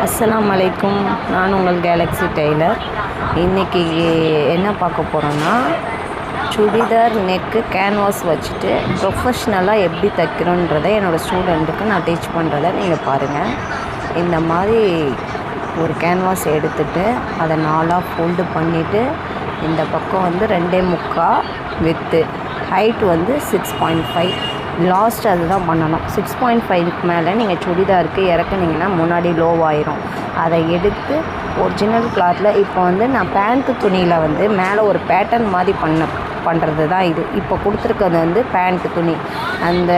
அஸ்ஸலாமு அலைக்கும். நான் உங்கள் கேலக்ஸி டெய்லர். இன்றைக்கி என்ன பார்க்க போகிறோன்னா, சுடிதார் நெக்கு கேன்வாஸ் வச்சுட்டு ப்ரொஃபஷ்னலாக எப்படி தைக்கிறோன்றதை என்னோடய ஸ்டூடெண்ட்டுக்கு நான் டீச் பண்ணுறதை நீங்கள் பாருங்கள். இந்த மாதிரி ஒரு கேன்வாஸ் எடுத்துகிட்டு அதை 4ஆக ஃபோல்டு பண்ணிவிட்டு இந்த பக்கம் வந்து 2.25 வித்து, ஹைட் வந்து 6.5, லாஸ்ட் அதுதான் பண்ணணும். 6.5க்கு மேலே நீங்கள் சுடிதாருக்கு இறக்குனீங்கன்னா முன்னாடி லோவாயிரும். அதை எடுத்து ஒரிஜினல் கிளாத்தில் இப்போ வந்து நான் பேண்ட்டு துணியில் வந்து மேலே ஒரு பேட்டர்ன் மாதிரி பண்ணுறது தான் இது. இப்போ கொடுத்துருக்கிறது வந்து பேண்ட்டு துணி. அந்த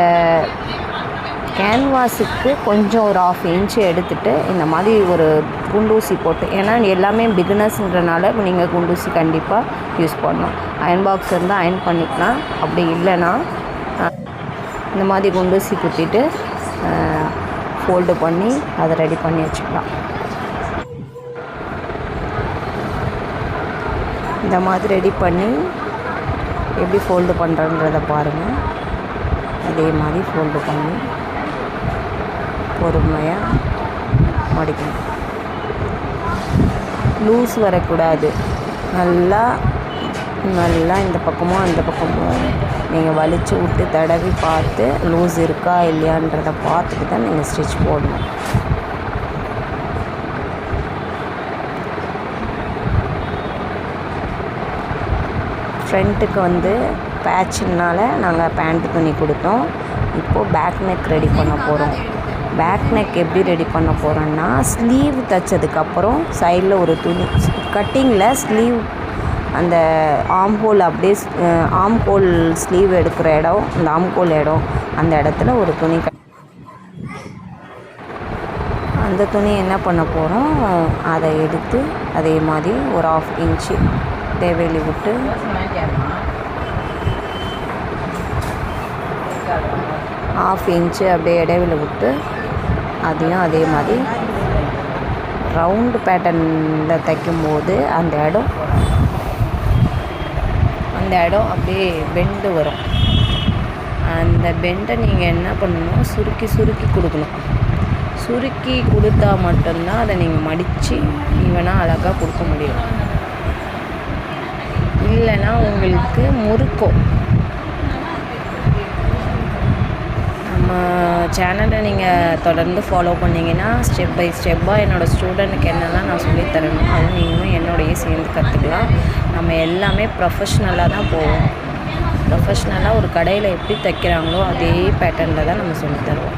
கேன்வாஸுக்கு கொஞ்சம் ஒரு 1/2 இன்ச்சு எடுத்துகிட்டு இந்த மாதிரி ஒரு குண்டூசி போட்டு, ஏன்னா எல்லாமே பிகினர்ஸ்ன்றனால நீங்கள் குண்டூசி கண்டிப்பாக யூஸ் பண்ணணும். அயன் பாக்ஸ் இருந்தால் அயன் பண்ணிக்கலாம், அப்படி இல்லைன்னா இந்த மாதிரி குண்டூசி குத்திட்டு ஃபோல்டு பண்ணி அதை ரெடி பண்ணி வச்சுக்கலாம். இந்த மாதிரி ரெடி பண்ணி எப்படி ஃபோல்டு பண்ணுறன்றதை பாருங்கள். இதே மாதிரி ஃபோல்டு பண்ணி பொறுமையாக மடிக்கணும். லூஸ் வரக்கூடாது. நல்லா இந்த பக்கமும் அந்த பக்கமும் நீங்கள் வலிச்சு விட்டு தடவி பார்த்து லூஸ் இருக்கா இல்லையான்றதை பார்த்துட்டு தான் நீங்கள் ஸ்டிச் போடணும். ஃப்ரண்ட்டுக்கு வந்து பேட்சுனால நாங்கள் பேண்ட்டு துணி கொடுத்தோம். இப்போது பேக் நெக் ரெடி பண்ண போகிறோம். பேக் நெக் எப்படி ரெடி பண்ண போகிறோன்னா, ஸ்லீவ் தைச்சதுக்கப்புறம் சைடில் ஒரு துணி கட்டிங்கில் ஸ்லீவ் அந்த ஆம்ஹோல் அப்படியே ஆம்ஹோல் ஸ்லீவ் எடுக்கிற இடம், அந்த ஆம்ஹோல் இடம், அந்த இடத்துல ஒரு துணி அந்த துணி என்ன பண்ண போகிறோம், அதை எடுத்து அதே மாதிரி ஒரு 1/2 இன்ச்சு இடைவெளி விட்டு அப்படியே இடைவெளி விட்டு அதையும் அதே மாதிரி ரவுண்டு பேட்டர்னில் தைக்கும்போது அந்த இடம் அப்படியே பெண்டு வரும். அந்த பெண்டை நீங்கள் என்ன பண்ணணும், சுருக்கி கொடுக்கணும். சுருக்கி கொடுத்தா மட்டும்தான் அதை நீங்கள் மடித்து ஈவனாக அழகாக கொடுக்க முடியும். இல்லைன்னா உங்களுக்கு முறுக்கும். நம்ம சேனலை நீங்கள் தொடர்ந்து ஃபாலோ பண்ணிங்கன்னா ஸ்டெப் பை ஸ்டெப்பாக என்னோடய ஸ்டூடெண்ட்டுக்கு என்னெல்லாம் நான் சொல்லித்தரணும் அது நீங்களும் என்னோடையே சேர்ந்து கற்றுக்கலாம். நம்ம எல்லாமே ப்ரொஃபஷ்னலாக தான் போவோம். ப்ரொஃபஷ்னலாக ஒரு கடையில் எப்படி தைக்கிறாங்களோ அதே பேட்டர்னில் தான் நம்ம சொல்லித்தருவோம்.